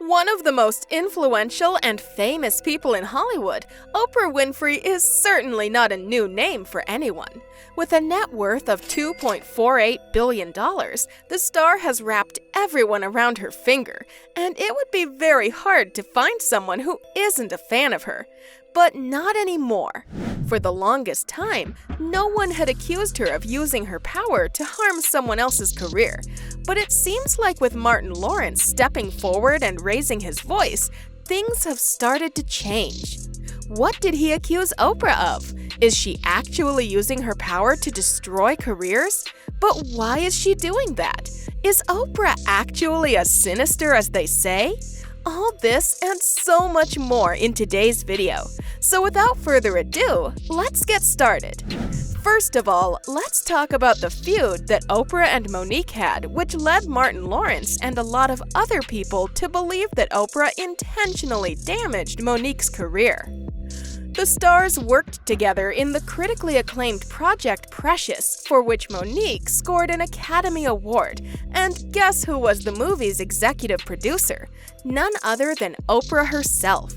One of the most influential and famous people in Hollywood, Oprah Winfrey is certainly not a new name for anyone. With a net worth of $2.48 billion, the star has wrapped everyone around her finger, and it would be very hard to find someone who isn't a fan of her. But not anymore. For the longest time, no one had accused her of using her power to harm someone else's career. But it seems like with Martin Lawrence stepping forward and raising his voice, things have started to change. What did he accuse Oprah of? Is she actually using her power to destroy careers? But why is she doing that? Is Oprah actually as sinister as they say? All this and so much more in today's video. So without further ado, let's get started. First of all, let's talk about the feud that Oprah and Mo'ique had, which led Martin Lawrence and a lot of other people to believe that Oprah intentionally damaged Mo'ique's career. The stars worked together in the critically acclaimed project Precious, for which Mo'ique scored an Academy Award. And guess who was the movie's executive producer? None other than Oprah herself.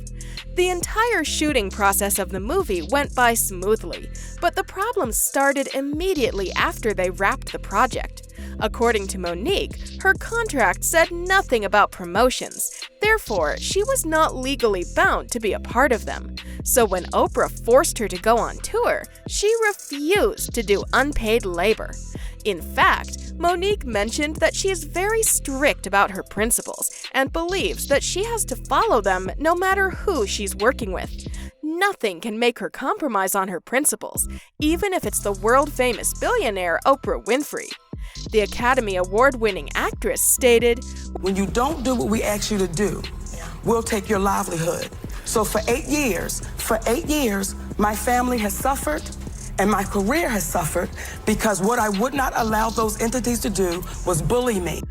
The entire shooting process of the movie went by smoothly, but the problems started immediately after they wrapped the project. According to Mo'ique, her contract said nothing about promotions, therefore she was not legally bound to be a part of them. So when Oprah forced her to go on tour, she refused to do unpaid labor. In fact, Mo'ique mentioned that she is very strict about her principles and believes that she has to follow them no matter who she's working with. Nothing can make her compromise on her principles, even if it's the world-famous billionaire Oprah Winfrey. The Academy Award-winning actress stated, "When you don't do what we ask you to do, we'll take your livelihood. So for 8 years, my family has suffered and my career has suffered because what I would not allow those entities to do was bully me."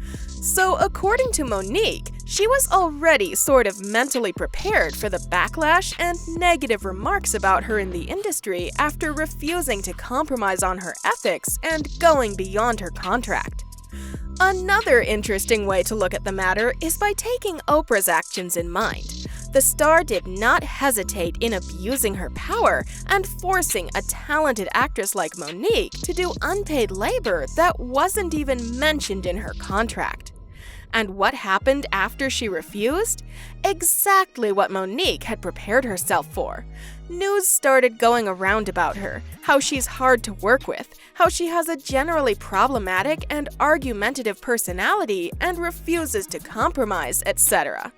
So according to Mo'ique, she was already sort of mentally prepared for the backlash and negative remarks about her in the industry after refusing to compromise on her ethics and going beyond her contract. Another interesting way to look at the matter is by taking Oprah's actions in mind. The star did not hesitate in abusing her power and forcing a talented actress like Mo'ique to do unpaid labor that wasn't even mentioned in her contract. And what happened after she refused? Exactly what Mo'ique had prepared herself for. News started going around about her, how she's hard to work with, how she has a generally problematic and argumentative personality and refuses to compromise, etc.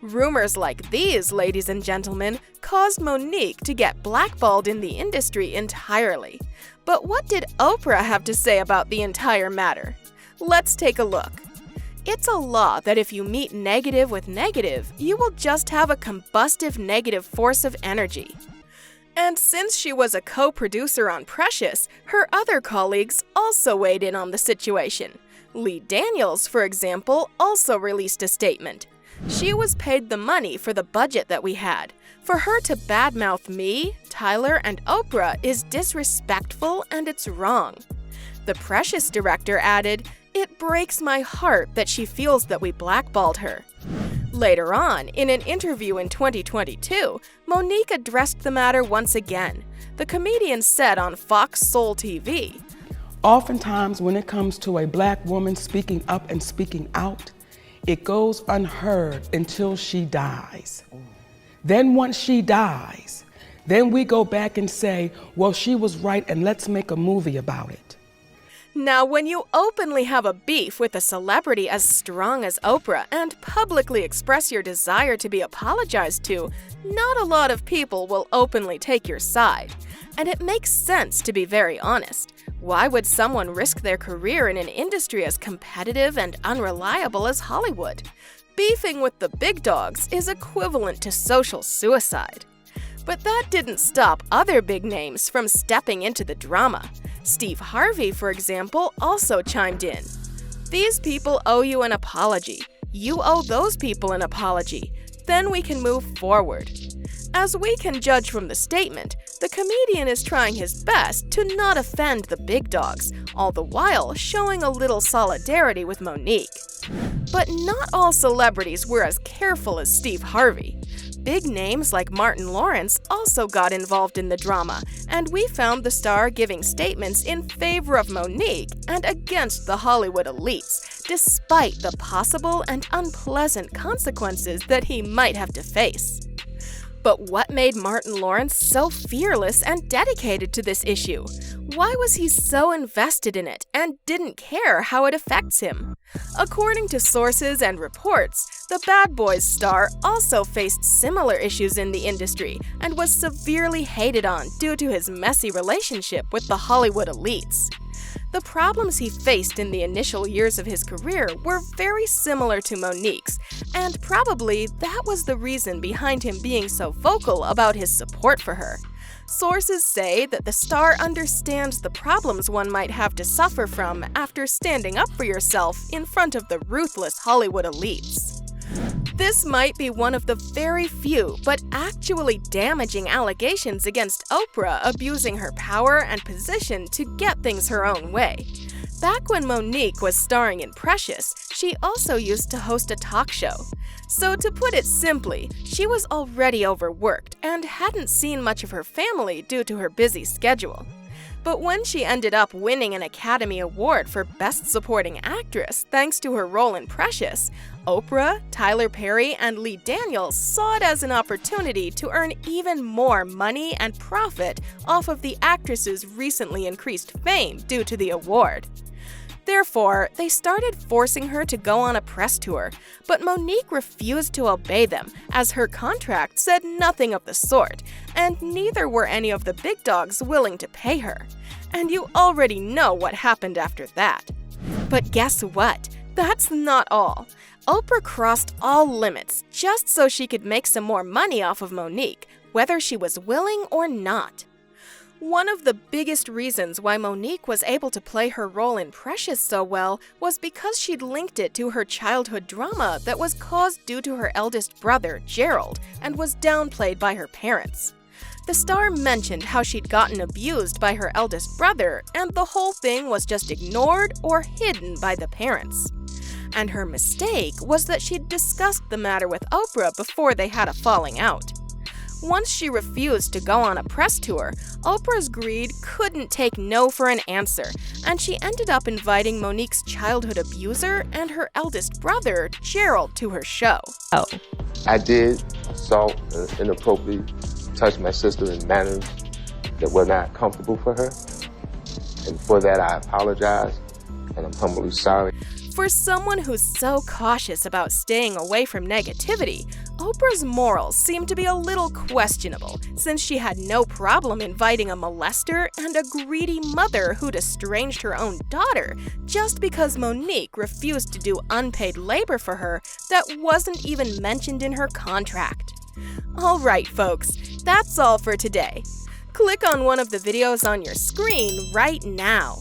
Rumors like these, ladies and gentlemen, caused Mo'ique to get blackballed in the industry entirely. But what did Oprah have to say about the entire matter? Let's take a look. It's a law that if you meet negative with negative, you will just have a combustive negative force of energy. And since she was a co-producer on Precious, her other colleagues also weighed in on the situation. Lee Daniels, for example, also released a statement. "She was paid the money for the budget that we had. For her to badmouth me, Tyler, and Oprah is disrespectful and it's wrong." The Precious director added, "It breaks my heart that she feels that we blackballed her." Later on, in an interview in 2022, Mo'ique addressed the matter once again. The comedian said on Fox Soul TV, "Oftentimes when it comes to a black woman speaking up and speaking out, it goes unheard until she dies. Then once she dies, then we go back and say, well, she was right and let's make a movie about it." Now, when you openly have a beef with a celebrity as strong as Oprah and publicly express your desire to be apologized to, not a lot of people will openly take your side. And it makes sense, to be very honest. Why would someone risk their career in an industry as competitive and unreliable as Hollywood? Beefing with the big dogs is equivalent to social suicide. But that didn't stop other big names from stepping into the drama. Steve Harvey, for example, also chimed in. "These people owe you an apology. You owe those people an apology. Then we can move forward." As we can judge from the statement, the comedian is trying his best to not offend the big dogs, all the while showing a little solidarity with Mo'ique. But not all celebrities were as careful as Steve Harvey. Big names like Martin Lawrence also got involved in the drama, and we found the star giving statements in favor of Mo'ique and against the Hollywood elites, despite the possible and unpleasant consequences that he might have to face. But what made Martin Lawrence so fearless and dedicated to this issue? Why was he so invested in it and didn't care how it affects him? According to sources and reports, the Bad Boys star also faced similar issues in the industry and was severely hated on due to his messy relationship with the Hollywood elites. The problems he faced in the initial years of his career were very similar to Mo'ique's, and probably that was the reason behind him being so vocal about his support for her. Sources say that the star understands the problems one might have to suffer from after standing up for yourself in front of the ruthless Hollywood elites. This might be one of the very few but actually damaging allegations against Oprah abusing her power and position to get things her own way. Back when Mo'ique was starring in Precious, she also used to host a talk show. So to put it simply, she was already overworked and hadn't seen much of her family due to her busy schedule. But when she ended up winning an Academy Award for Best Supporting Actress thanks to her role in Precious, Oprah, Tyler Perry, and Lee Daniels saw it as an opportunity to earn even more money and profit off of the actress's recently increased fame due to the award. Therefore, they started forcing her to go on a press tour, but Mo'ique refused to obey them, as her contract said nothing of the sort, and neither were any of the big dogs willing to pay her. And you already know what happened after that. But guess what? That's not all. Oprah crossed all limits just so she could make some more money off of Mo'ique, whether she was willing or not. One of the biggest reasons why Mo'ique was able to play her role in Precious so well was because she'd linked it to her childhood drama that was caused due to her eldest brother, Gerald, and was downplayed by her parents. The star mentioned how she'd gotten abused by her eldest brother, and the whole thing was just ignored or hidden by the parents. And her mistake was that she'd discussed the matter with Oprah before they had a falling out. Once she refused to go on a press tour, Oprah's greed couldn't take no for an answer, and she ended up inviting Mo'ique's childhood abuser and her eldest brother, Gerald, to her show. I did assault and inappropriately touch my sister in manners that were not comfortable for her, and for that I apologize, and I'm humbly sorry. For someone who's so cautious about staying away from negativity, Oprah's morals seem to be a little questionable, since she had no problem inviting a molester and a greedy mother who'd estranged her own daughter just because Mo'ique refused to do unpaid labor for her that wasn't even mentioned in her contract. Alright folks, that's all for today. Click on one of the videos on your screen right now.